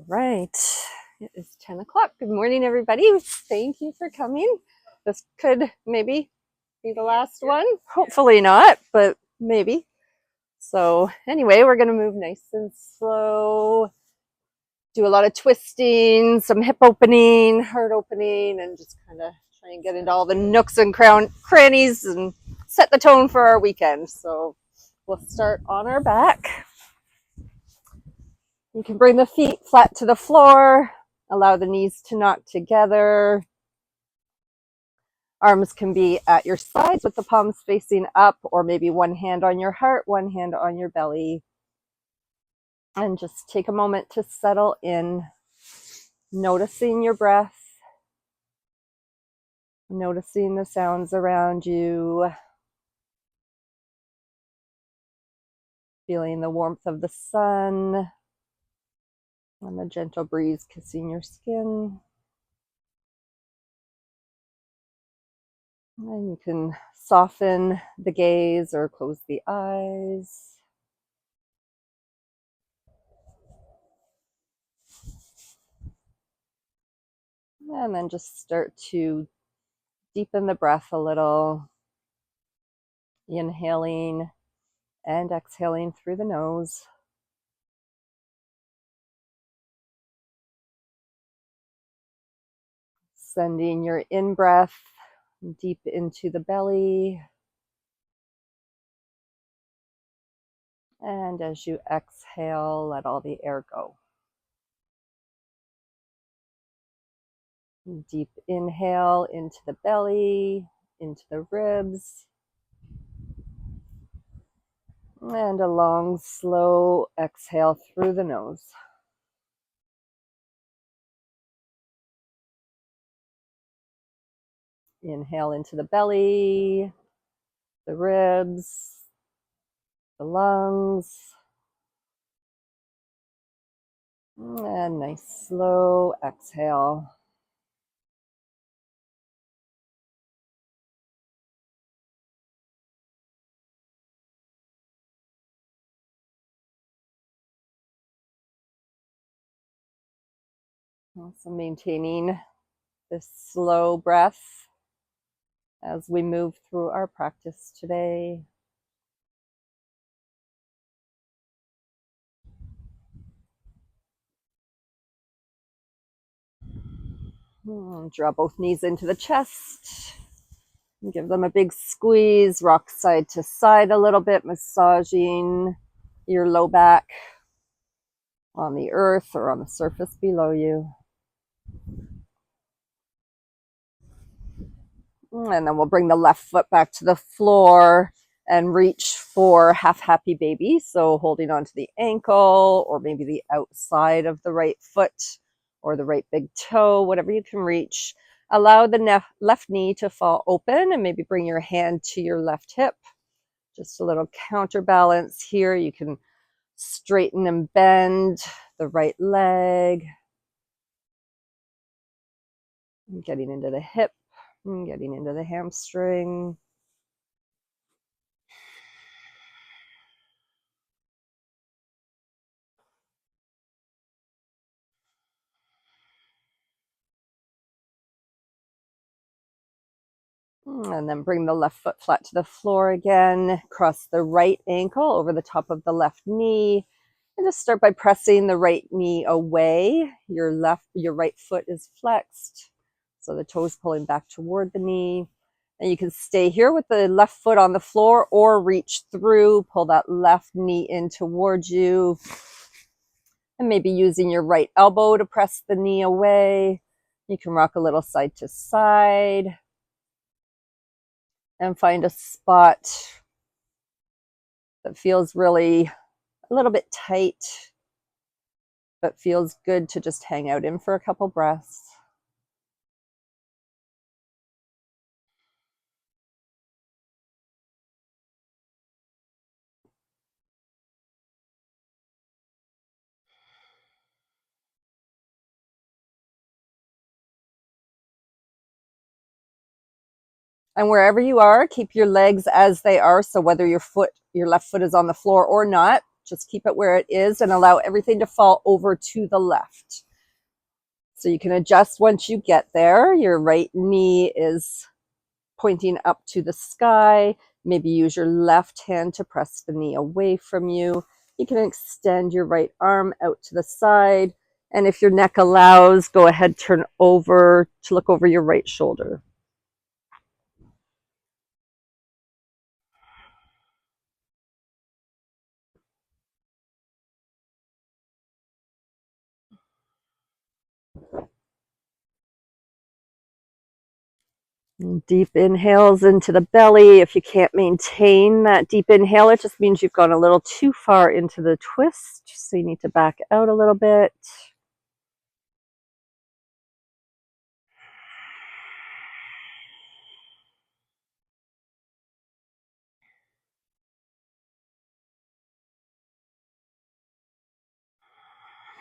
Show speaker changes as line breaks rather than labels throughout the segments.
Right. It is 10 o'clock. Good morning, everybody. Thank you for coming. This could maybe be the last one. Hopefully not, but maybe. So anyway, we're going to move nice and slow, do a lot of twisting, some hip opening, heart opening, and just kind of try and get into all the nooks and crannies and set the tone for our weekend. So we'll start on our back. You can bring the feet flat to the floor, allow the knees to knock together. Arms can be at your sides with the palms facing up, or maybe one hand on your heart, one hand on your belly. And just take a moment to settle in, noticing your breath, noticing the sounds around you, feeling the warmth of the sun and the gentle breeze kissing your skin. And you can soften the gaze or close the eyes. And then just start to deepen the breath a little, inhaling and exhaling through the nose. Sending your in-breath deep into the belly. And as you exhale, let all the air go. Deep inhale into the belly, into the ribs. And a long, slow exhale through the nose. Inhale into the belly, the ribs, the lungs. And nice, slow exhale. Also maintaining this slow breath as we move through our practice today. Draw both knees into the chest. Give them a big squeeze. Rock side to side a little bit, massaging your low back on the earth or on the surface below you. And then we'll bring the left foot back to the floor and reach for half happy baby. So holding onto the ankle or maybe the outside of the right foot or the right big toe, whatever you can reach. Allow the left knee to fall open and maybe bring your hand to your left hip. Just a little counterbalance here. You can straighten and bend the right leg. Getting into the hip, getting into the hamstring. And then bring the left foot flat to the floor again. Cross the right ankle over the top of the left knee. And just start by pressing the right knee away. Your right foot is flexed. So the toes pulling back toward the knee. And you can stay here with the left foot on the floor or reach through, pull that left knee in towards you. And maybe using your right elbow to press the knee away. You can rock a little side to side. And find a spot that feels really a little bit tight, but feels good to just hang out in for a couple breaths. And wherever you are, keep your legs as they are. So whether your left foot is on the floor or not, Just keep it where it is and allow everything to fall over to the left. So you can adjust once you get there. Your right knee is pointing up to the sky. Maybe use your left hand to press the knee away from you. You can extend your right arm out to the side. And if your neck allows, go ahead, turn over to look over your right shoulder. Deep inhales into the belly. If you can't maintain that deep inhale, it just means you've gone a little too far into the twist. So you need to back out a little bit.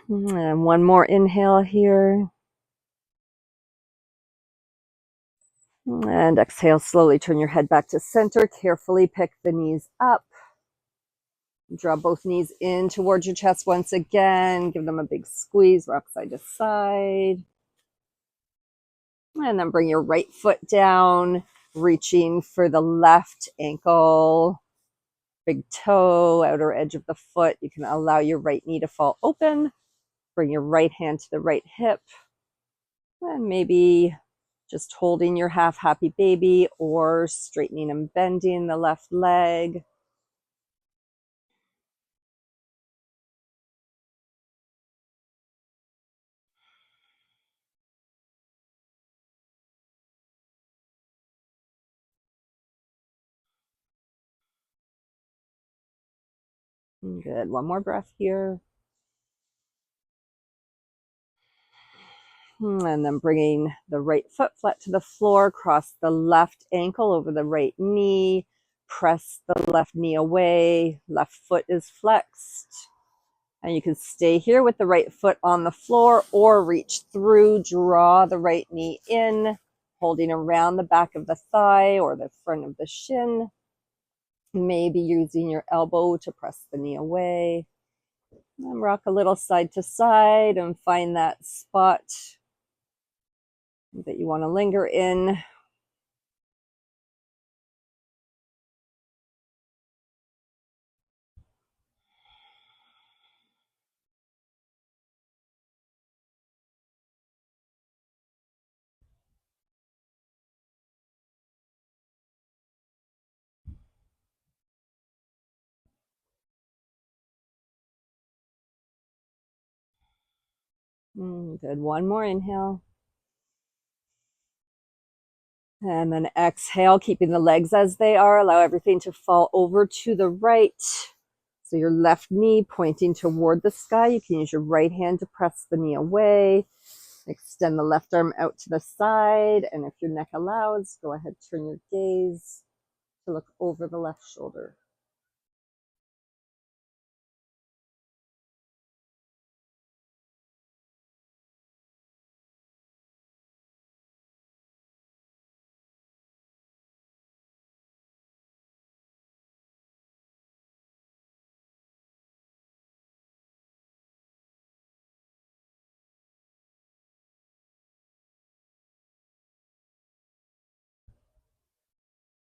And one more inhale here. And exhale, slowly turn your head back to center. Carefully pick the knees up. Draw both knees in towards your chest once again. Give them a big squeeze, rock side to side. And then bring your right foot down, reaching for the left ankle, big toe, outer edge of the foot. You can allow your right knee to fall open. Bring your right hand to the right hip. And maybe just holding your half happy baby or straightening and bending the left leg. Good. One more breath here. And then bringing the right foot flat to the floor, cross the left ankle over the right knee, press the left knee away, left foot is flexed. And you can stay here with the right foot on the floor or reach through, draw the right knee in, holding around the back of the thigh or the front of the shin. Maybe using your elbow to press the knee away. And rock a little side to side and find that spot that you want to linger in. Good. One more inhale. And then exhale, keeping the legs as they are. Allow everything to fall over to the right. So your left knee pointing toward the sky. You can use your right hand to press the knee away. Extend the left arm out to the side. And if your neck allows, go ahead, turn your gaze to look over the left shoulder.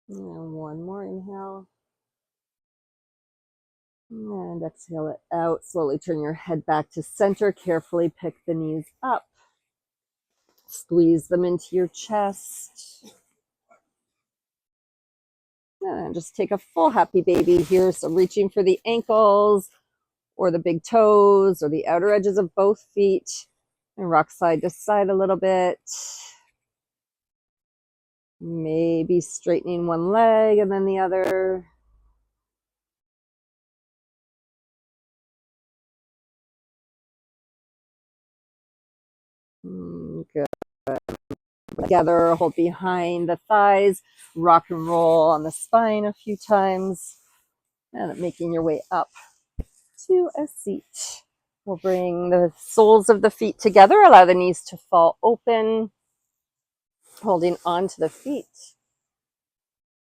And one more inhale. And exhale it out. Slowly turn your head back to center. Carefully pick the knees up. Squeeze them into your chest. And just take a full happy baby here. So reaching for the ankles or the big toes or the outer edges of both feet. And rock side to side a little bit. Maybe straightening one leg and then the other. Good. Together, hold behind the thighs, rock and roll on the spine a few times, and making your way up to a seat. We'll bring the soles of the feet together, allow the knees to fall open, holding onto the feet.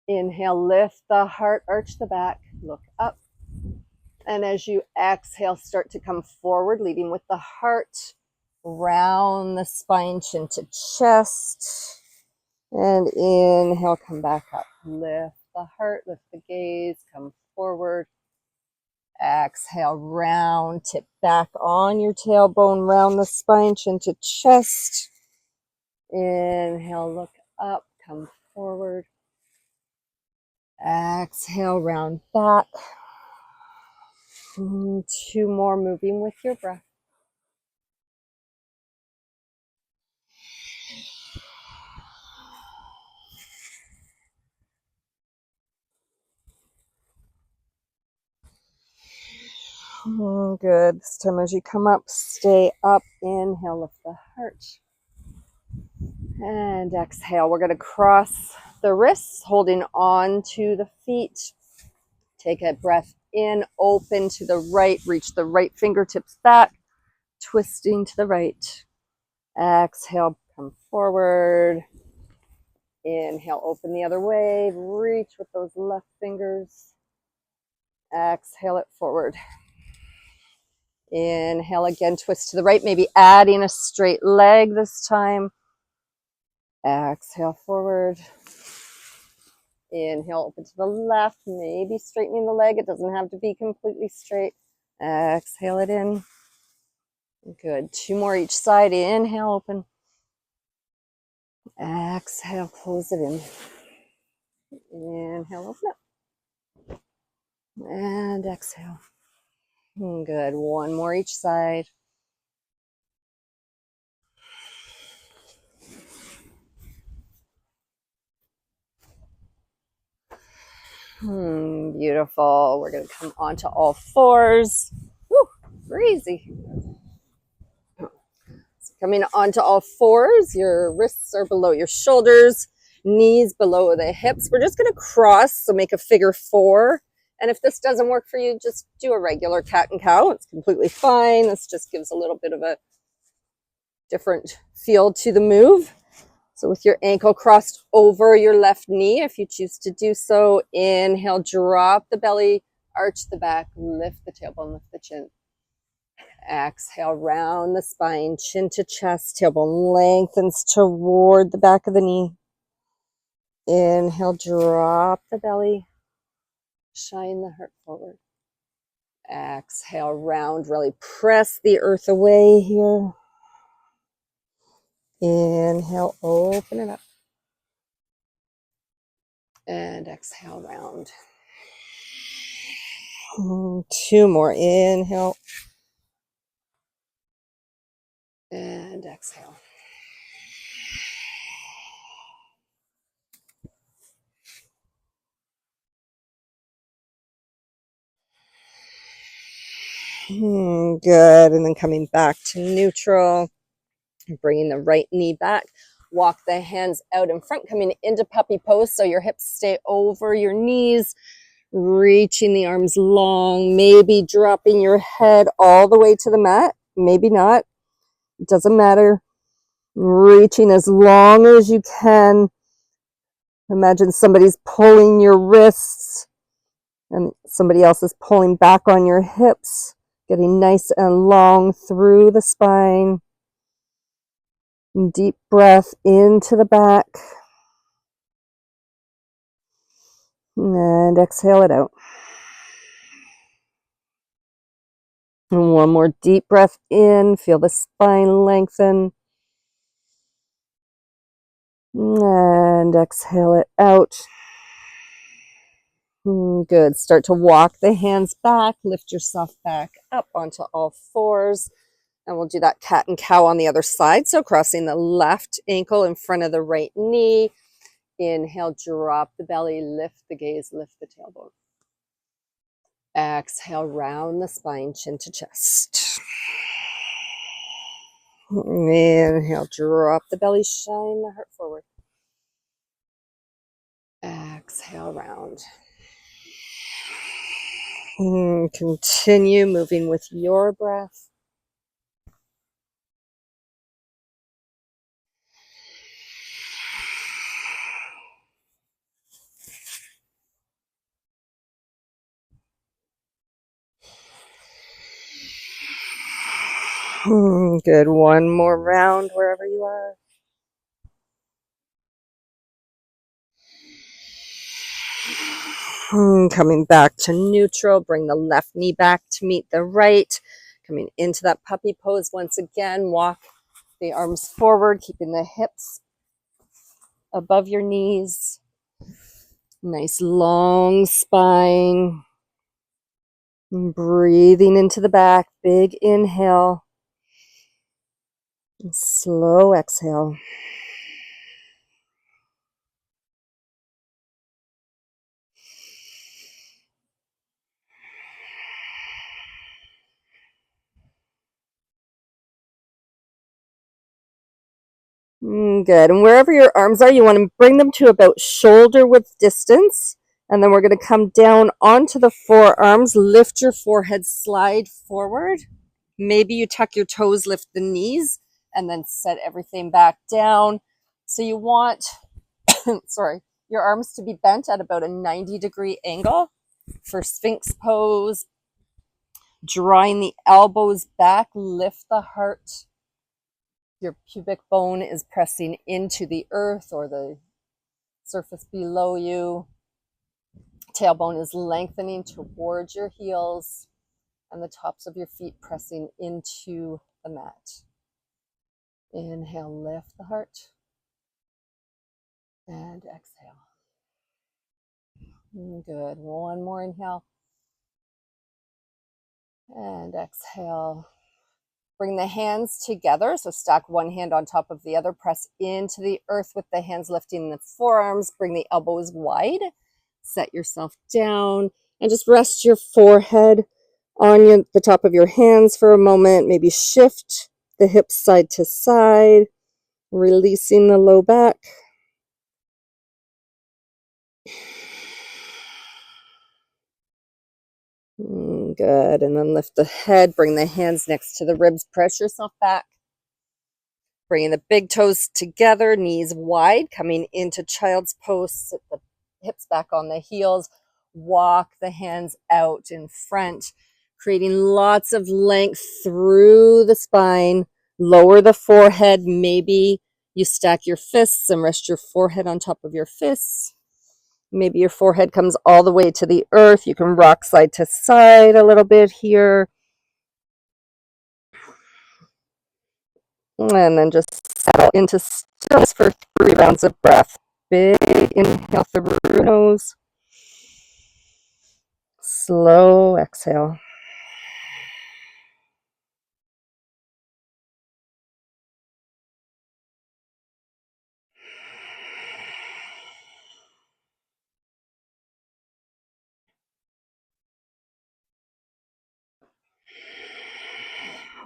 Inhale, lift the heart, arch the back, look up. And as you exhale, start to come forward, leading with the heart, round the spine, chin to chest. And inhale, come back up. Lift the heart, lift the gaze, come forward. Exhale, round, tip back on your tailbone, round the spine, chin to chest. Inhale, look up, come forward. Exhale, round back. 2 more, moving with your breath. Good. This time as you come up, stay up. Inhale, lift the heart. And exhale. We're going to cross the wrists, holding on to the feet. Take a breath in, open to the right, reach the right fingertips back, twisting to the right. Exhale, come forward. Inhale, open the other way, reach with those left fingers. Exhale it forward. Inhale again, twist to the right, maybe adding a straight leg this time. Exhale forward. Inhale, open to the left, maybe straightening the leg. It doesn't have to be completely straight. Exhale it in. Good. 2 more each side. Inhale, open. Exhale, close it in. Inhale, open up. And exhale. Good. 1 more each side. Beautiful. We're going to come onto all fours. Woo, breezy. So coming onto all fours, your wrists are below your shoulders, knees below the hips. We're just going to cross, so make a figure 4. And if this doesn't work for you, just do a regular cat and cow. It's completely fine. This just gives a little bit of a different feel to the move. So with your ankle crossed over your left knee, if you choose to do so, inhale, drop the belly, arch the back, lift the tailbone, lift the chin. Exhale, round the spine, chin to chest, tailbone lengthens toward the back of the knee. Inhale, drop the belly, shine the heart forward. Exhale, round, really press the earth away here. Inhale, open it up. And exhale, round. 2 more. Inhale. And exhale. Good. And then coming back to neutral. Bringing the right knee back. Walk the hands out in front, coming into puppy pose so your hips stay over your knees. Reaching the arms long, maybe dropping your head all the way to the mat. Maybe not. It doesn't matter. Reaching as long as you can. Imagine somebody's pulling your wrists and somebody else is pulling back on your hips, getting nice and long through the spine. Deep breath into the back. And exhale it out. And 1 more deep breath in. Feel the spine lengthen. And exhale it out. Good. Start to walk the hands back. Lift yourself back up onto all fours. And we'll do that cat and cow on the other side. So crossing the left ankle in front of the right knee. Inhale, drop the belly, lift the gaze, lift the tailbone. Exhale, round the spine, chin to chest. Inhale, drop the belly, shine the heart forward. Exhale, round. Continue moving with your breath. Good. One more round wherever you are. Coming back to neutral. Bring the left knee back to meet the right. Coming into that puppy pose once again. Walk the arms forward, keeping the hips above your knees. Nice long spine. Breathing into the back. Big inhale. And slow exhale. Good. And wherever your arms are, you want to bring them to about shoulder width distance. And then we're going to come down onto the forearms. Lift your forehead, slide forward. Maybe you tuck your toes, lift the knees, and then set everything back down. So you want, sorry, your arms to be bent at about a 90-degree angle for Sphinx pose. Drawing the elbows back, lift the heart. Your pubic bone is pressing into the earth or the surface below you. Tailbone is lengthening towards your heels and the tops of your feet pressing into the mat. Inhale, lift the heart. And exhale. Good. One more inhale. And exhale. Bring the hands together. So stack one hand on top of the other. Press into the earth with the hands lifting the forearms. Bring the elbows wide. Set yourself down. And just rest your forehead on the top of your hands for a moment. Maybe shift the hips side to side. Releasing the low back. Good. And then lift the head. Bring the hands next to the ribs. Press yourself back. Bringing the big toes together, knees wide, coming into child's pose. Sit the hips back on the heels. Walk the hands out in front, creating lots of length through the spine. Lower the forehead. Maybe you stack your fists and rest your forehead on top of your fists. Maybe your forehead comes all the way to the earth. You can rock side to side a little bit here. And then just settle into stillness for 3 rounds of breath. Big inhale through your nose. Slow exhale.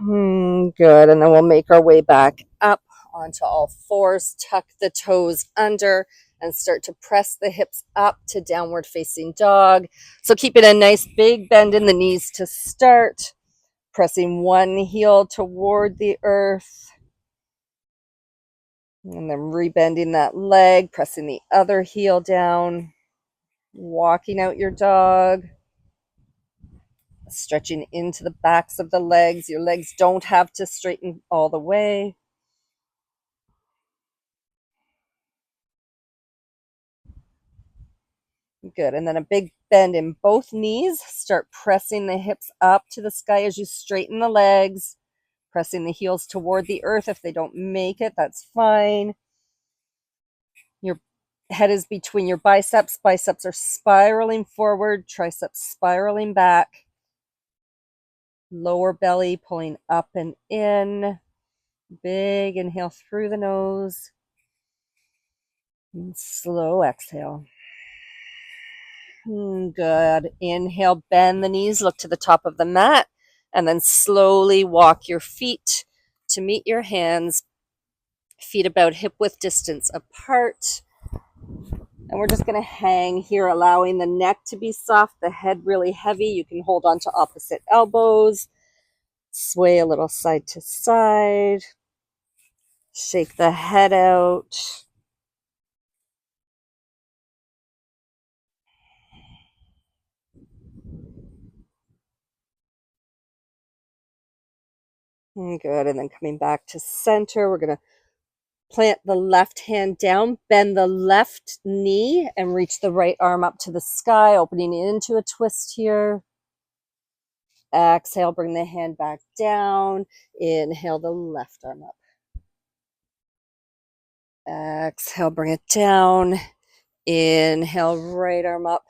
Good. And then we'll make our way back up onto all fours. Tuck the toes under and start to press the hips up to downward facing dog. So keeping a nice big bend in the knees to start. Pressing one heel toward the earth. And then rebending that leg, pressing the other heel down. Walking out your dog. Stretching into the backs of the legs. Your legs don't have to straighten all the way. Good. And then a big bend in both knees. Start pressing the hips up to the sky as you straighten the legs. Pressing the heels toward the earth. If they don't make it, that's fine. Your head is between your biceps. Biceps are spiraling forward. Triceps spiraling back. Lower belly pulling up and in. Big inhale through the nose. And slow exhale. Good. Inhale, bend the knees, look to the top of the mat, and then slowly walk your feet to meet your hands. Feet about hip width distance apart. And we're just going to hang here, allowing the neck to be soft, the head really heavy. You can hold on to opposite elbows. Sway a little side to side. Shake the head out. Good. And then coming back to center, we're going to plant the left hand down, bend the left knee, and reach the right arm up to the sky, opening into a twist here. Exhale, bring the hand back down. Inhale the left arm up. Exhale, bring it down. Inhale, right arm up.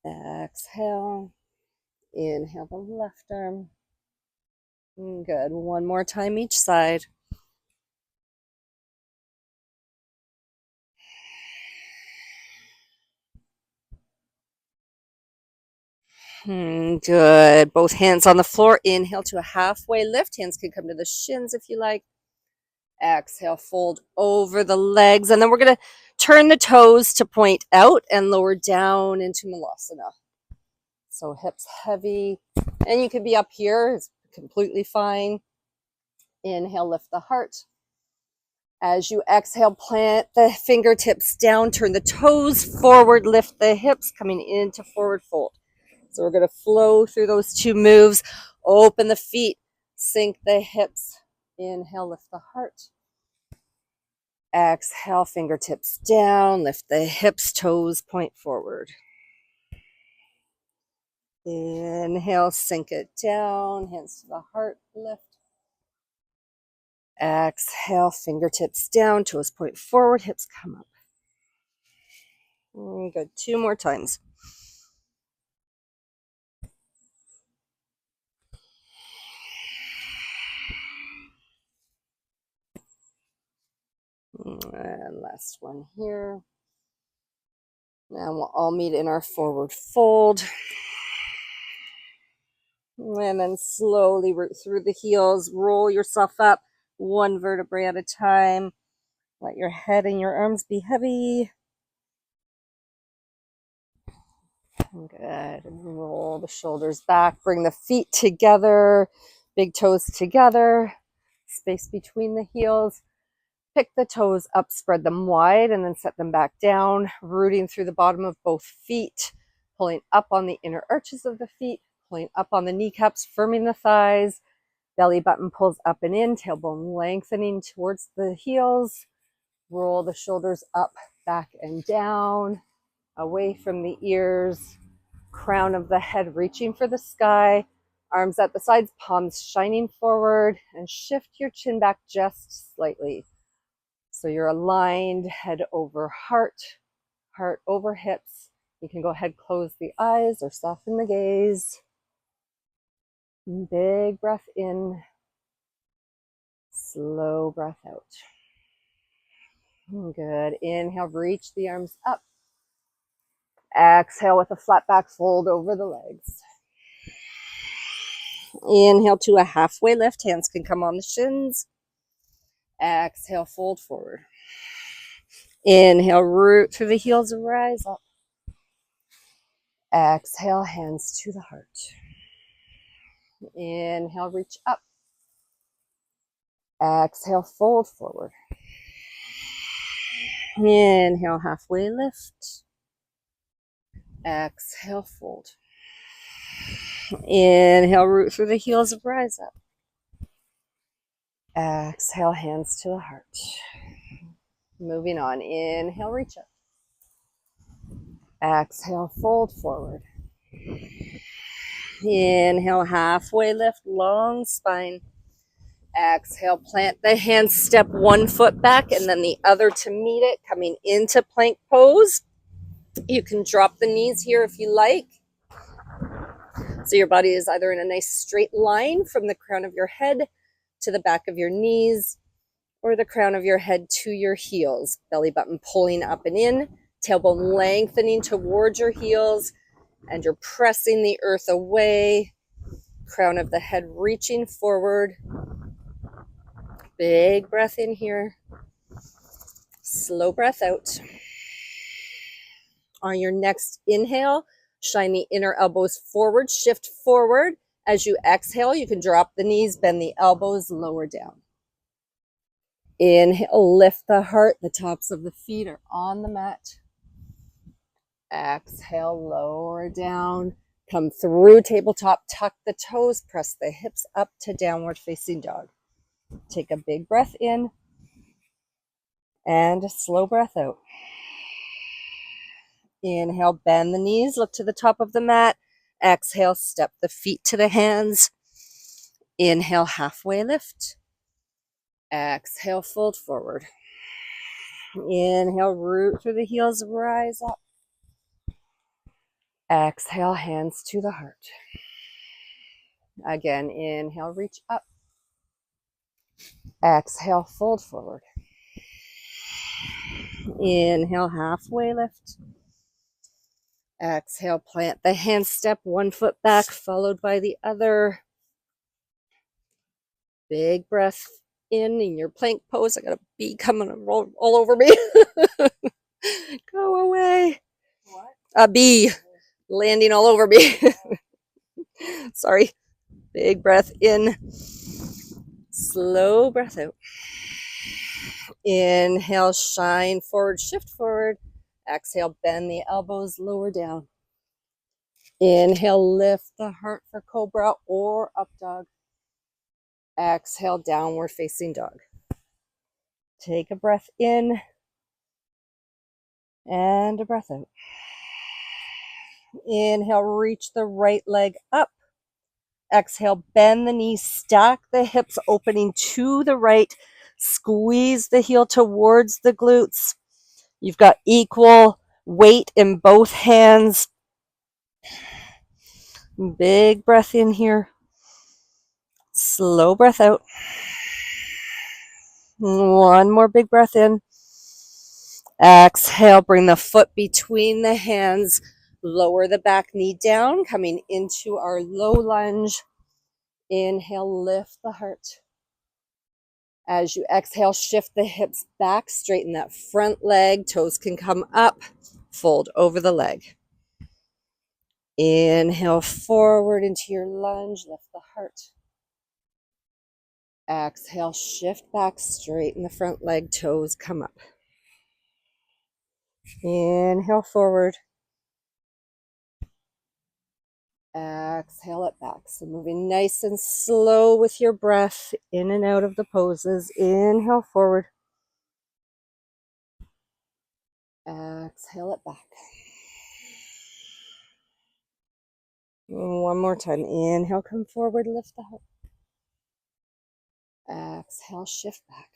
Exhale. Inhale the left arm. Good. One more time each side. Good. Both hands on the floor. Inhale to a halfway lift. Hands can come to the shins if you like. Exhale, fold over the legs. And then we're going to turn the toes to point out and lower down into Malasana. So hips heavy. And you can be up here. It's completely fine. Inhale, lift the heart. As you exhale, plant the fingertips down. Turn the toes forward. Lift the hips, coming into forward fold. So we're going to flow through those two moves. Open the feet. Sink the hips. Inhale, lift the heart. Exhale, fingertips down, lift the hips, toes point forward. Inhale, sink it down, hands to the heart, lift. Exhale, fingertips down, toes point forward, hips come up. Good, 2 more times. And last one here. Now we'll all meet in our forward fold. And then slowly root through the heels, roll yourself up 1 vertebrae at a time. Let your head and your arms be heavy. Good. Roll the shoulders back. Bring the feet together. Big toes together. Space between the heels. Pick the toes up, spread them wide, and then set them back down. Rooting through the bottom of both feet. Pulling up on the inner arches of the feet. Pulling up on the kneecaps, firming the thighs. Belly button pulls up and in. Tailbone lengthening towards the heels. Roll the shoulders up, back, and down. Away from the ears. Crown of the head reaching for the sky, arms at the sides, palms shining forward, and shift your chin back just slightly. So you're aligned, head over heart, heart over hips. You can go ahead, close the eyes or soften the gaze. Big breath in, slow breath out. Good. Inhale, reach the arms up. Exhale with a flat back fold over the legs. Inhale to a halfway lift. Hands can come on the shins. Exhale, fold forward. Inhale, root through the heels and rise up. Exhale, hands to the heart. Inhale, reach up. Exhale, fold forward. Inhale, halfway lift. Exhale, fold. Inhale, root through the heels and rise up. Exhale, hands to the heart. Moving on. Inhale, reach up. Exhale, fold forward. Inhale, halfway lift, long spine. Exhale, plant the hands, step 1 foot back and then the other to meet it, coming into plank pose. You can drop the knees here if you like. So your body is either in a nice straight line from the crown of your head to the back of your knees, or the crown of your head to your heels. Belly button pulling up and in, tailbone lengthening towards your heels, and you're pressing the earth away. Crown of the head reaching forward. Big breath in here. Slow breath out. On your next inhale, shine the inner elbows forward, shift forward. As you exhale, you can drop the knees, bend the elbows, lower down. Inhale, lift the heart. The tops of the feet are on the mat. Exhale, lower down. Come through tabletop, tuck the toes, press the hips up to downward facing dog. Take a big breath in and a slow breath out. Inhale, bend the knees, look to the top of the mat. Exhale, step the feet to the hands. Inhale, halfway lift. Exhale, fold forward. Inhale, root through the heels, rise up. Exhale, hands to the heart. Again, inhale, reach up. Exhale, fold forward. Inhale, halfway lift. Exhale, plant the hand, step one foot back, followed by the other. Big breath in your plank pose. I got a bee coming and roll all over me. Go away. What? A bee landing all over me. Sorry. Big breath in. Slow breath out. Inhale, shine forward, shift forward. Exhale, bend the elbows, lower down. Inhale, lift the heart for cobra or up dog. Exhale, downward facing dog. Take a breath in and a breath out. Inhale, reach the right leg up. Exhale, bend the knees, stack the hips, opening to the right. Squeeze the heel towards the glutes. You've got equal weight in both hands. Big breath in here. Slow breath out. One more big breath in. Exhale, bring the foot between the hands. Lower the back knee down, coming into our low lunge. Inhale, lift the heart. As you exhale, shift the hips back, straighten that front leg. Toes can come up, fold over the leg. Inhale forward into your lunge, lift the heart. Exhale, shift back, straighten the front leg, toes come up. Inhale forward. Exhale it back. So moving nice and slow with your breath in and out of the poses. Inhale forward. Exhale it back. One more time. Inhale, come forward, lift the heart. Exhale, shift back.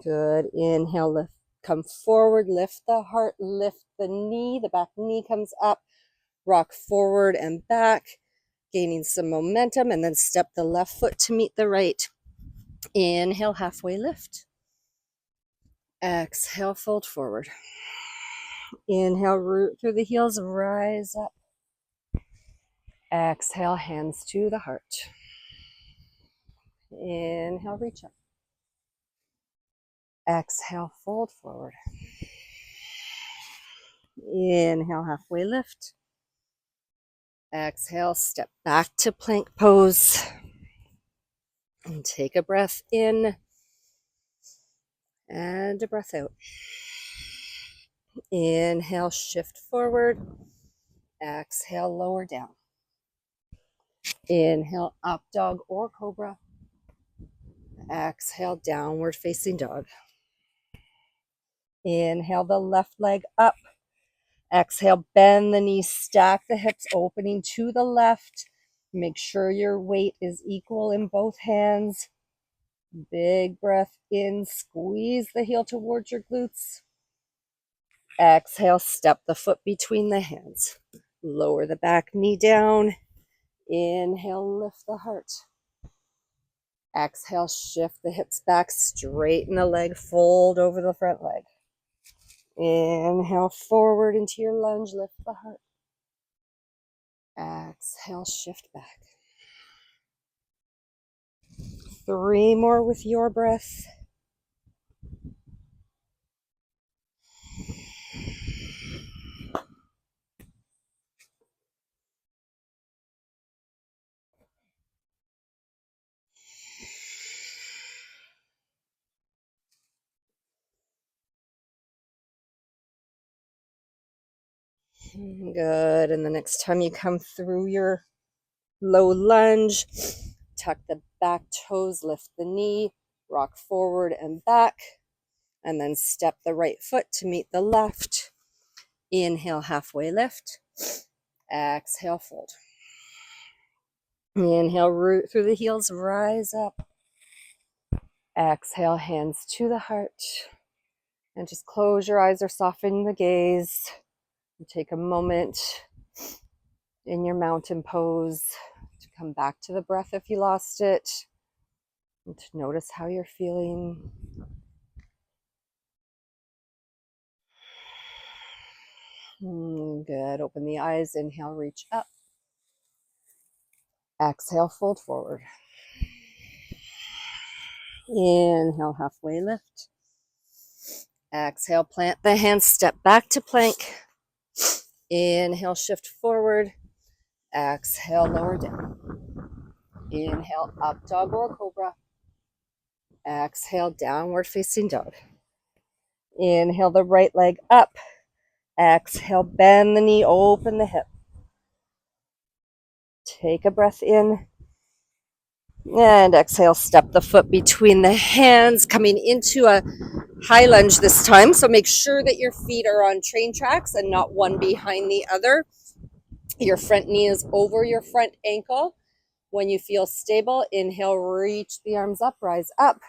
Good. Inhale, lift. Come forward, lift the heart, lift the knee. The back knee comes up. Rock forward and back, gaining some momentum, and then step the left foot to meet the right. Inhale, halfway lift. Exhale, fold forward. Inhale, root through the heels, rise up. Exhale, hands to the heart. Inhale, reach up. Exhale, fold forward. Inhale, halfway lift. Exhale, step back to plank pose. And take a breath in and a breath out. Inhale, shift forward. Exhale, lower down. Inhale, up dog or cobra. Exhale, downward facing dog. Inhale the left leg up. Exhale, bend the knees, stack the hips, opening to the left. Make sure your weight is equal in both hands. Big breath in, squeeze the heel towards your glutes. Exhale, step the foot between the hands. Lower the back knee down. Inhale, lift the heart. Exhale, shift the hips back, straighten the leg, fold over the front leg. Inhale forward into your lunge, lift the heart. Exhale, shift back. 3 more with your breath. Good. And the next time you come through your low lunge, tuck the back toes, lift the knee, rock forward and back, and then step the right foot to meet the left. Inhale, halfway lift. Exhale, fold. Inhale, root through the heels, rise up. Exhale, hands to the heart. And just close your eyes or soften the gaze. And take a moment in your mountain pose to come back to the breath if you lost it. And to notice how you're feeling. Good. Open the eyes. Inhale, reach up. Exhale, fold forward. Inhale, halfway lift. Exhale, plant the hands, step back to plank. Inhale, shift forward. Exhale, lower down. Inhale, up dog or cobra. Exhale, downward facing dog. Inhale the right leg up. Exhale, bend the knee, open the hip. Take a breath in. And exhale, step the foot between the hands, coming into a high lunge this time. So make sure that your feet are on train tracks and not one behind the other. Your front knee is over your front ankle. When you feel stable, inhale, reach the arms up, rise up.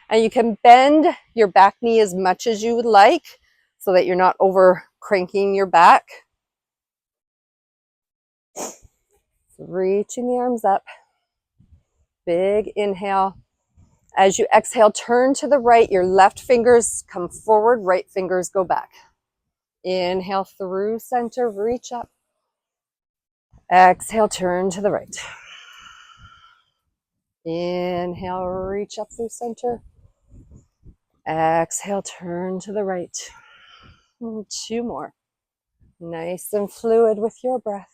And you can bend your back knee as much as you would like so that you're not over cranking your back. Reaching the arms up. Big inhale. As you exhale, turn to the right. Your left fingers come forward, right fingers go back. Inhale through center, reach up. Exhale, turn to the right. Inhale, reach up through center. Exhale, turn to the right. 2 more. Nice and fluid with your breath.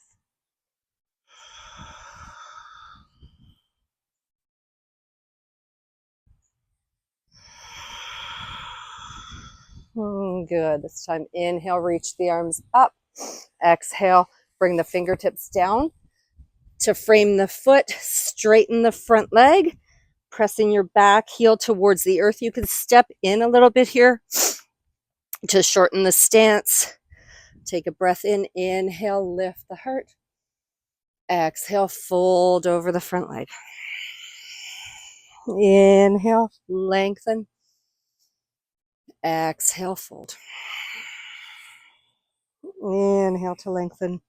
Good. This time, inhale, reach the arms up. Exhale, bring the fingertips down to frame the foot. Straighten the front leg, pressing your back heel towards the earth. You can step in a little bit here to shorten the stance. Take a breath in. Inhale, lift the heart. Exhale, fold over the front leg. Inhale, lengthen. Exhale, fold. Inhale to lengthen.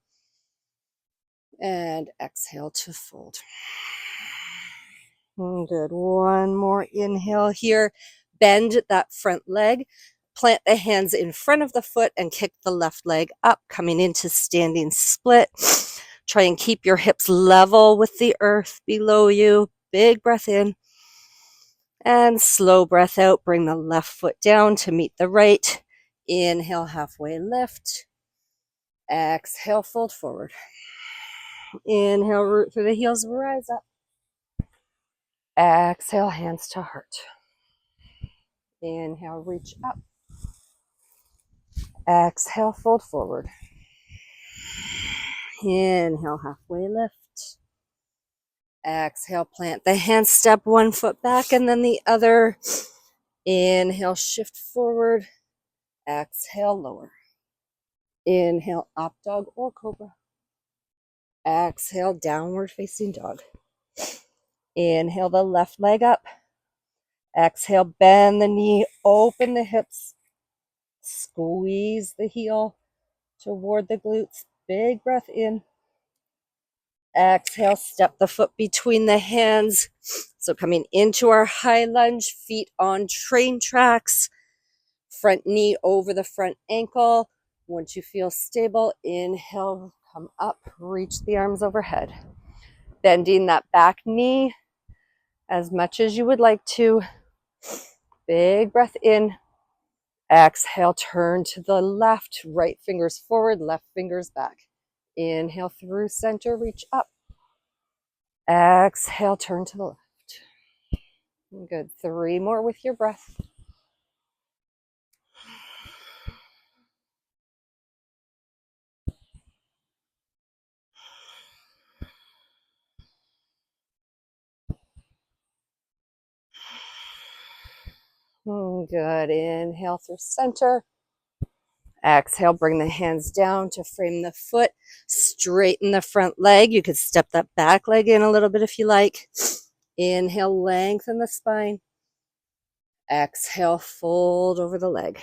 And exhale to fold. Good. One more inhale here. Bend that front leg. Plant the hands in front of the foot and kick the left leg up, coming into standing split. Try and keep your hips level with the earth below you. Big breath in. And slow breath out. Bring the left foot down to meet the right. Inhale, halfway lift. Exhale, fold forward. Inhale, root through the heels, rise up. Exhale, hands to heart. Inhale, reach up. Exhale, fold forward. Inhale, halfway lift. Exhale, plant the hands, step one foot back and then the other. Inhale, shift forward. Exhale, lower. Inhale, up dog or cobra. Exhale, downward facing dog. Inhale the left leg up. Exhale, bend the knee, open the hips. Squeeze the heel toward the glutes. Big breath in. Exhale, step the foot between the hands. So coming into our high lunge, feet on train tracks. Front knee over the front ankle. Once you feel stable, inhale, come up, reach the arms overhead. Bending that back knee as much as you would like to. Big breath in. Exhale, turn to the left, right fingers forward, left fingers back. Inhale through center, reach up. Exhale, turn to the left. Good. 3 more with your breath. Good. Inhale through center. Exhale, bring the hands down to frame the foot. Straighten the front leg. You could step that back leg in a little bit if you like. Inhale, lengthen the spine. Exhale, fold over the leg.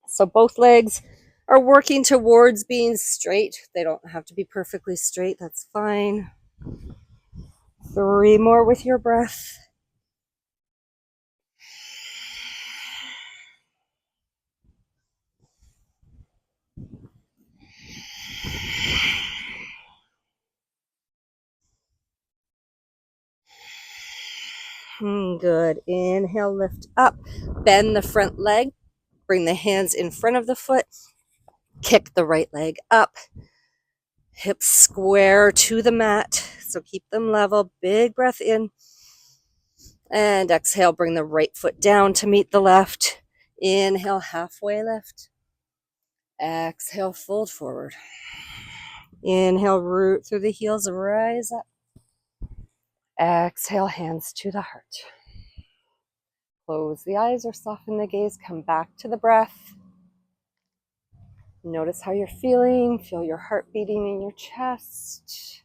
So both legs are working towards being straight. They don't have to be perfectly straight. That's fine. 3 more with your breath. Good. Inhale, lift up. Bend the front leg. Bring the hands in front of the foot. Kick the right leg up. Hips square to the mat. So keep them level. Big breath in. And exhale, bring the right foot down to meet the left. Inhale, halfway lift. Exhale, fold forward. Inhale, root through the heels, rise up. Exhale, hands to the heart. Close the eyes or soften the gaze. Come back to the breath. Notice how you're feeling. Feel your heart beating in your chest.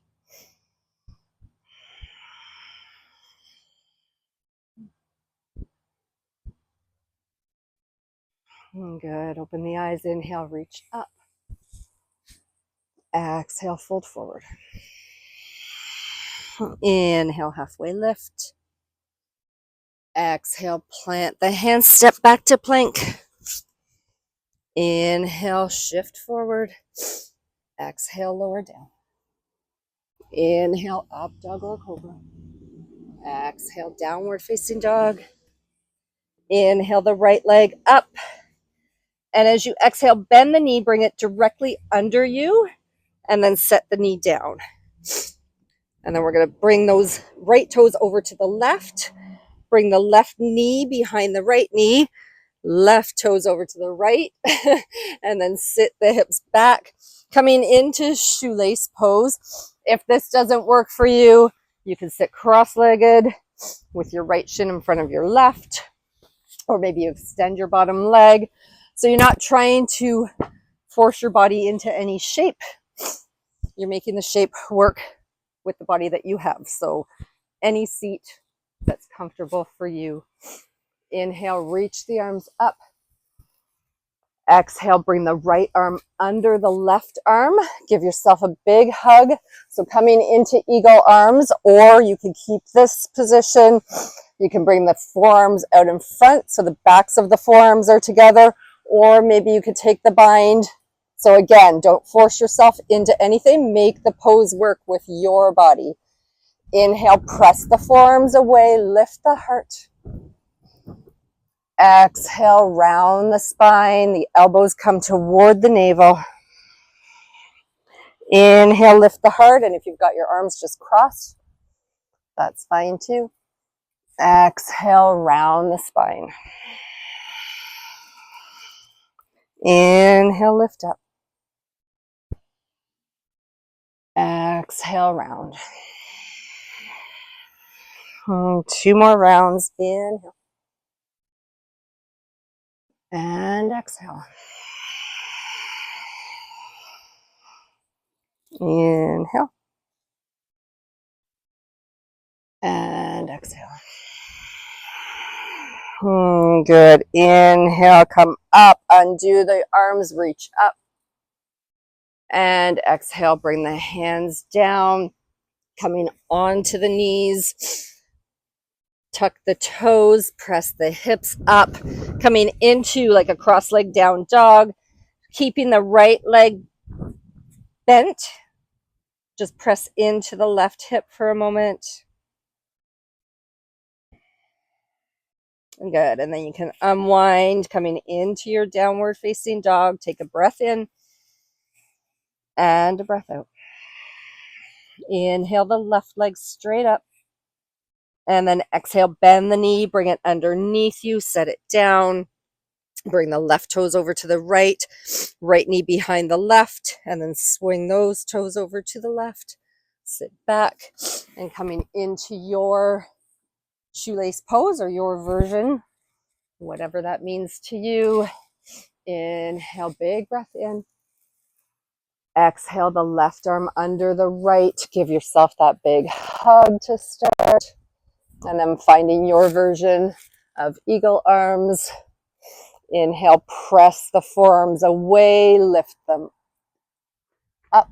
Good. Open the eyes. Inhale, reach up. Exhale, fold forward. Inhale, halfway lift. Exhale, plant the hands, step back to plank. Inhale, shift forward. Exhale, lower down. Inhale, up dog or cobra. Exhale, downward facing dog. Inhale the right leg up. And as you exhale, bend the knee, bring it directly under you, and then set the knee down. And then we're going to bring those right toes over to the left. Bring the left knee behind the right knee. Left toes over to the right. And then sit the hips back. Coming into shoelace pose. If this doesn't work for you, you can sit cross-legged with your right shin in front of your left. Or maybe you extend your bottom leg. So you're not trying to force your body into any shape. You're making the shape work with the body that you have. So any seat that's comfortable for you. Inhale, reach the arms up. Exhale, bring the right arm under the left arm. Give yourself a big hug. So coming into eagle arms, or you can keep this position. You can bring the forearms out in front so the backs of the forearms are together, or maybe you could take the bind. So again, don't force yourself into anything. Make the pose work with your body. Inhale, press the forearms away, lift the heart. Exhale, round the spine. The elbows come toward the navel. Inhale, lift the heart. And if you've got your arms just crossed, that's fine too. Exhale, round the spine. Inhale, lift up. Exhale, round. 2 more rounds. Inhale. And exhale. Inhale. And exhale. Good. Inhale, come up, undo the arms, reach up. And exhale, bring the hands down, coming onto the knees. Tuck the toes, press the hips up, coming into like a cross-leg down dog, keeping the right leg bent. Just press into the left hip for a moment. Good. And then you can unwind, coming into your downward facing dog. Take a breath in and a breath out. Inhale the left leg straight up. And then exhale, bend the knee, bring it underneath you, set it down. Bring the left toes over to the right, right knee behind the left, and then swing those toes over to the left. Sit back and coming into your shoelace pose or your version. whatever that means to you. Inhale, big breath in. Exhale the left arm under the right. Give yourself that big hug to start. And then finding your version of eagle arms. Inhale, press the forearms away, lift them up.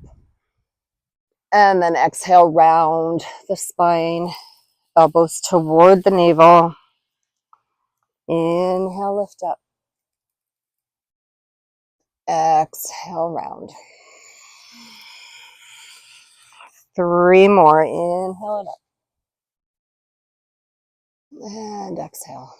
And then exhale, round the spine, elbows toward the navel. Inhale, lift up. Exhale, round. 3 more. Inhale it up. And exhale.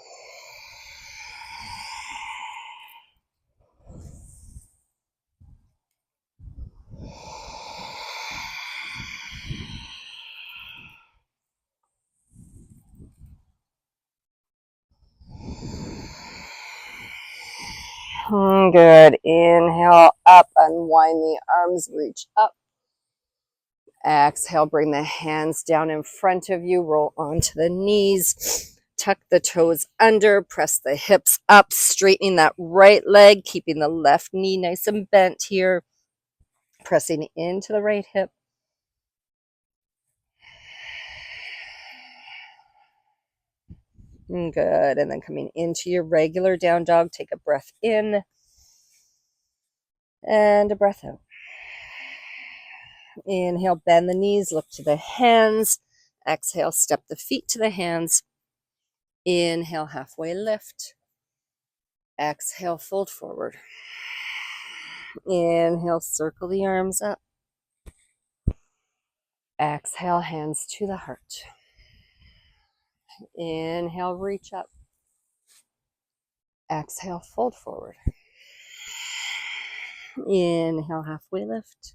Good. Inhale up, unwind the arms, reach up. Exhale, bring the hands down in front of you, roll onto the knees, tuck the toes under, press the hips up, straightening that right leg, keeping the left knee nice and bent here, pressing into the right hip. Good. And then coming into your regular down dog, take a breath in and a breath out. Inhale, bend the knees, look to the hands. Exhale, step the feet to the hands. Inhale, halfway lift. Exhale, fold forward. Inhale, circle the arms up. Exhale, hands to the heart. Inhale, reach up. Exhale, fold forward. Inhale, halfway lift.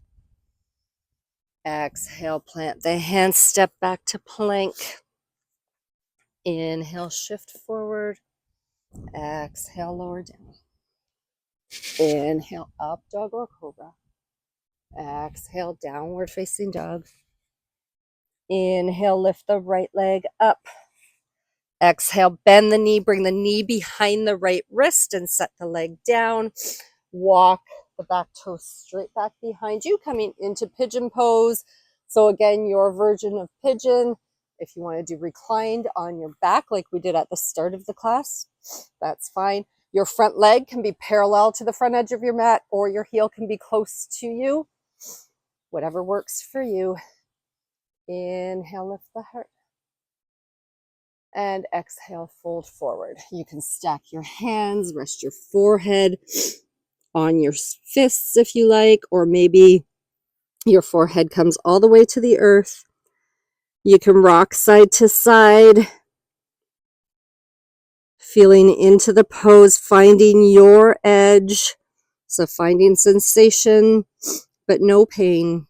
Exhale, plant the hands, step back to plank. Inhale, shift forward. Exhale, lower down. Inhale, up dog or cobra. Exhale, downward facing dog. Inhale, lift the right leg up. Exhale, bend the knee, bring the knee behind the right wrist and set the leg down. Walk the back toe straight back behind you, coming into pigeon pose. So again, your version of pigeon, if you want to do reclined on your back like we did at the start of the class, that's fine. Your front leg can be parallel to the front edge of your mat, or your heel can be close to you. Whatever works for you. Inhale, lift the heart. And exhale, fold forward. You can stack your hands, rest your forehead on your fists if you like, or maybe your forehead comes all the way to the earth. You can rock side to side, feeling into the pose, finding your edge. So finding sensation, but no pain.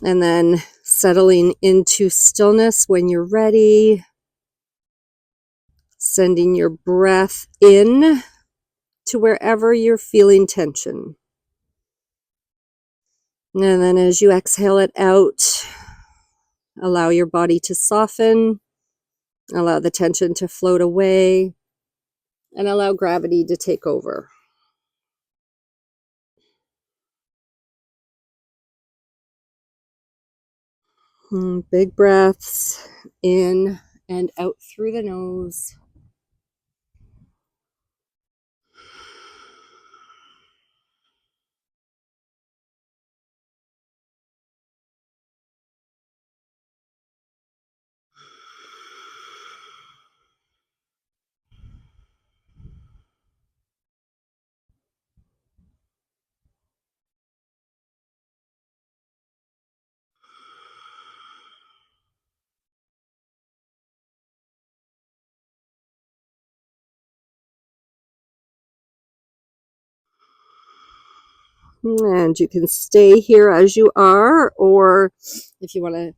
And then settling into stillness when you're ready. Sending your breath in to wherever you're feeling tension. And then as you exhale it out, allow your body to soften, allow the tension to float away, and allow gravity to take over. Big breaths in and out through the nose. And you can stay here as you are, or if you want to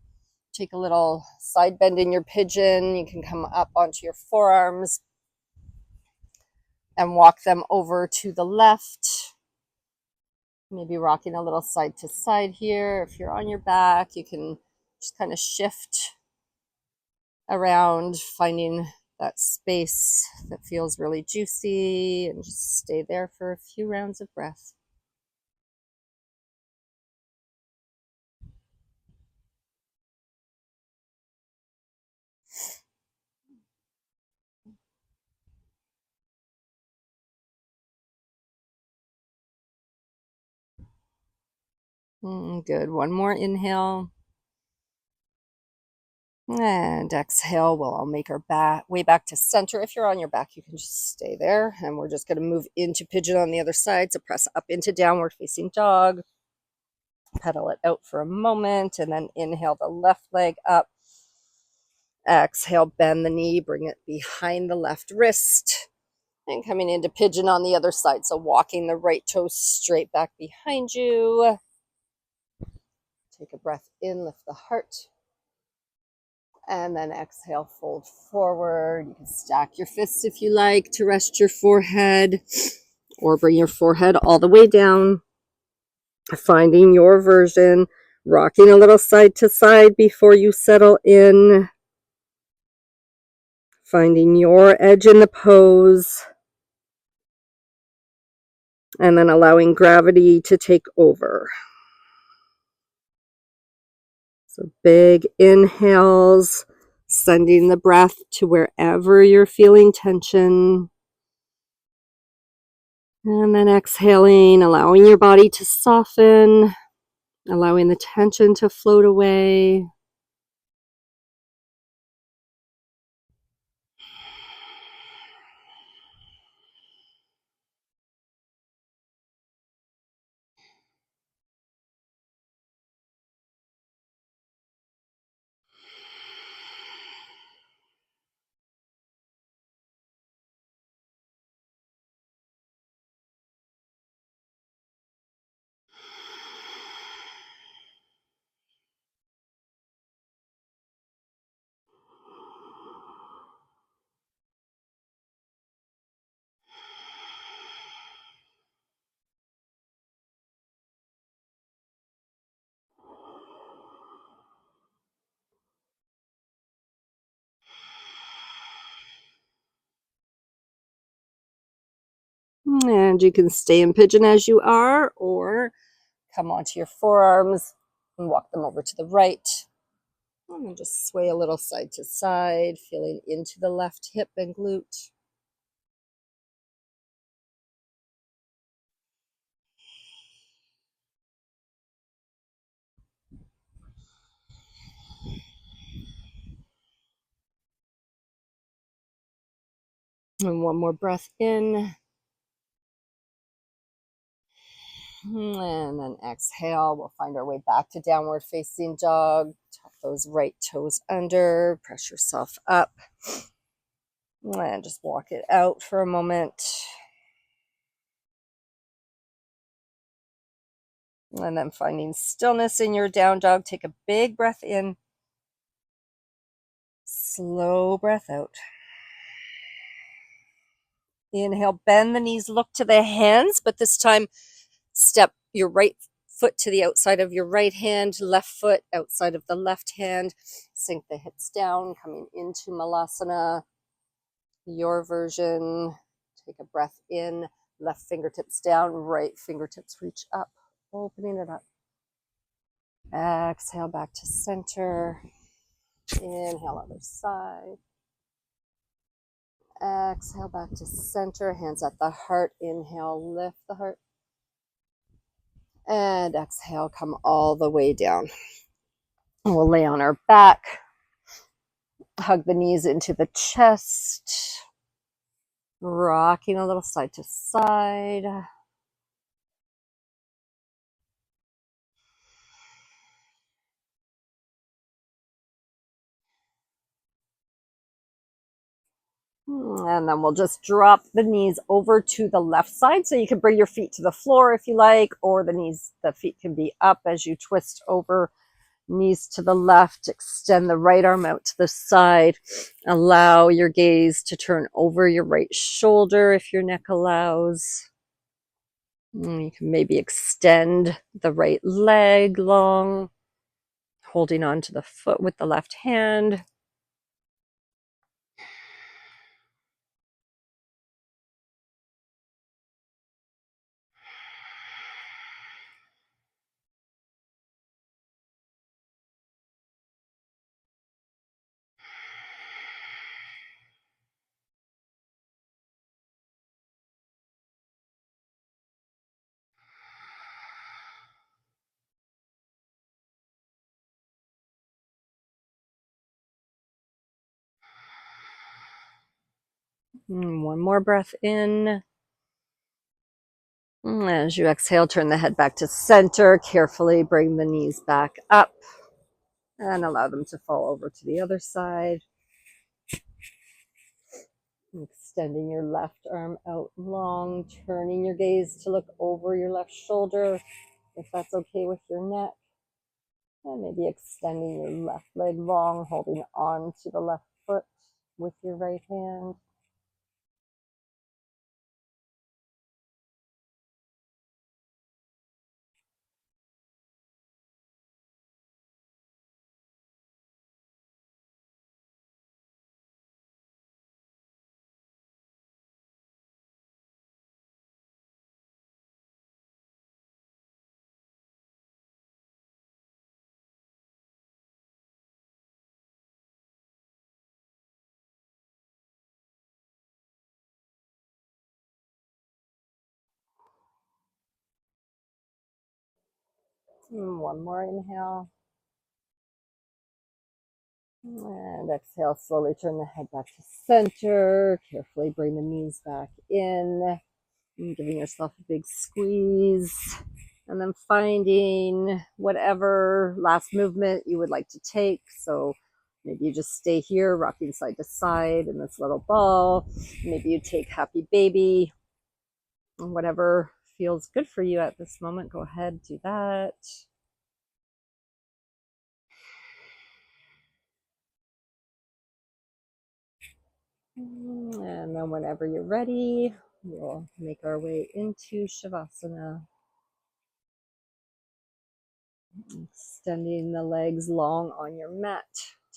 take a little side bend in your pigeon, you can come up onto your forearms and walk them over to the left. Maybe rocking a little side to side here. If you're on your back, you can just kind of shift around, finding that space that feels really juicy, and just stay there for a few rounds of breath. Good. One more inhale. And exhale. Well, I'll make our way back to center. If you're on your back, you can just stay there. And we're just going to move into pigeon on the other side. So press up into downward facing dog. Pedal it out for a moment. And then inhale the left leg up. Exhale, bend the knee. Bring it behind the left wrist. And coming into pigeon on the other side. So walking the right toe straight back behind you. Take a breath in, lift the heart. And then exhale, fold forward. You can stack your fists if you like to rest your forehead, or bring your forehead all the way down. Finding your version, rocking a little side to side before you settle in. Finding your edge in the pose. And then allowing gravity to take over. So big inhales, sending the breath to wherever you're feeling tension. And then exhaling, allowing your body to soften, allowing the tension to float away. And you can stay in pigeon as you are, or come onto your forearms and walk them over to the right. And then just sway a little side to side, feeling into the left hip and glute. And one more breath in. And then exhale. We'll find our way back to downward facing dog. Tuck those right toes under. Press yourself up. And just walk it out for a moment. And then finding stillness in your down dog. Take a big breath in. Slow breath out. Inhale, bend the knees, look to the hands, but this time step your right foot to the outside of your right hand, left foot outside of the left hand. Sink the hips down, coming into Malasana, your version. Take a breath in, left fingertips down, right fingertips reach up, opening it up. Exhale back to center. Inhale, other side. Exhale back to center, hands at the heart. Inhale, lift the heart. And exhale, come all the way down. We'll lay on our back. Hug the knees into the chest. Rocking a little side to side. And then we'll just drop the knees over to the left side. So you can bring your feet to the floor if you like, or the feet can be up as you twist over. Knees to the left, extend the right arm out to the side. Allow your gaze to turn over your right shoulder if your neck allows. You can maybe extend the right leg long, holding on to the foot with the left hand. One more breath in. As you exhale, turn the head back to center. Carefully bring the knees back up and allow them to fall over to the other side. Extending your left arm out long, turning your gaze to look over your left shoulder, if that's okay with your neck. And maybe extending your left leg long, holding on to the left foot with your right hand. One more inhale. And exhale, slowly turn the head back to center. Carefully bring the knees back in. And giving yourself a big squeeze. And then finding whatever last movement you would like to take. So maybe you just stay here, rocking side to side in this little ball. Maybe you take happy baby. Whatever feels good for you at this moment, go ahead, do that. And then whenever you're ready, we'll make our way into Shavasana. Extending the legs long on your mat.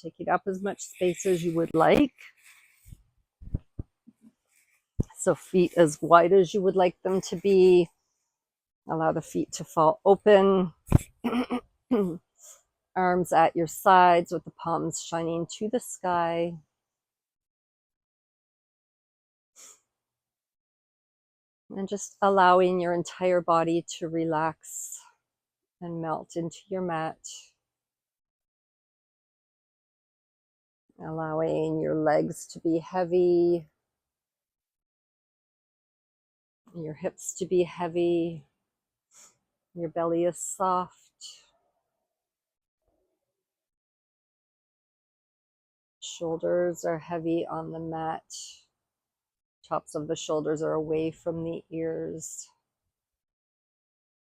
Taking up as much space as you would like. So feet as wide as you would like them to be. Allow the feet to fall open. Arms at your sides with the palms shining to the sky. And just allowing your entire body to relax and melt into your mat. Allowing your legs to be heavy, your hips to be heavy, your belly is soft. Shoulders are heavy on the mat. Tops of the shoulders are away from the ears.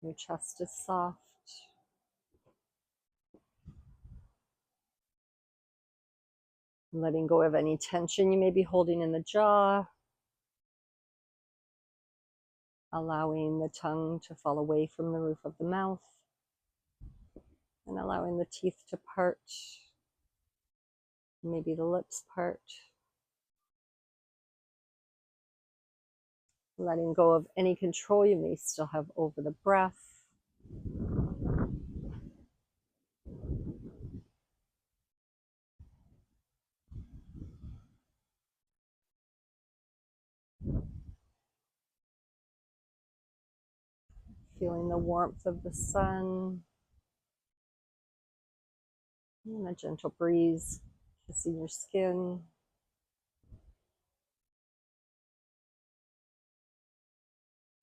Your chest is soft. Letting go of any tension you may be holding in the jaw. Allowing the tongue to fall away from the roof of the mouth. And allowing the teeth to part. Maybe the lips part. Letting go of any control you may still have over the breath. Feeling the warmth of the sun. And a gentle breeze kissing your skin.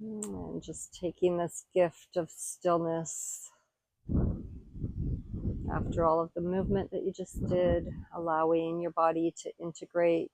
And just taking this gift of stillness after all of the movement that you just did, allowing your body to integrate.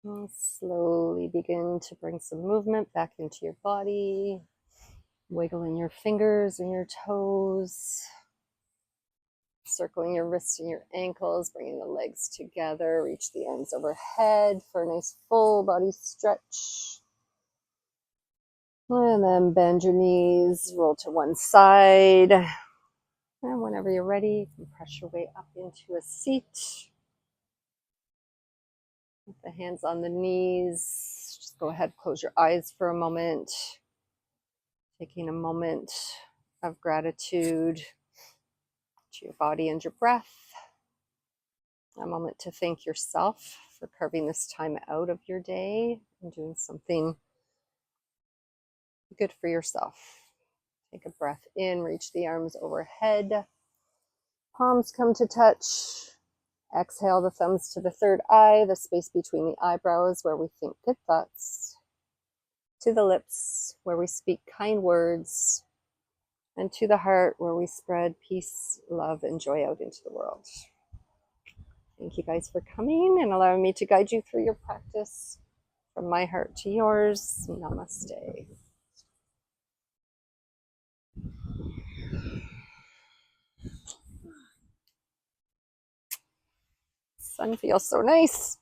And slowly begin to bring some movement back into your body, wiggling your fingers and your toes, circling your wrists and your ankles, bringing the legs together, reach the arms overhead for a nice full body stretch. And then bend your knees, roll to one side. And whenever you're ready, you can press your way up into a seat. With the hands on the knees, just go ahead, close your eyes for a moment. Taking a moment of gratitude to your body and your breath. A moment to thank yourself for carving this time out of your day and doing something good for yourself. Take a breath in, reach the arms overhead. Palms come to touch. Exhale the thumbs to the third eye, the space between the eyebrows where we think good thoughts, to the lips where we speak kind words, and to the heart where we spread peace, love, and joy out into the world. Thank you guys for coming and allowing me to guide you through your practice. From my heart to yours, namaste. Sun feels so nice.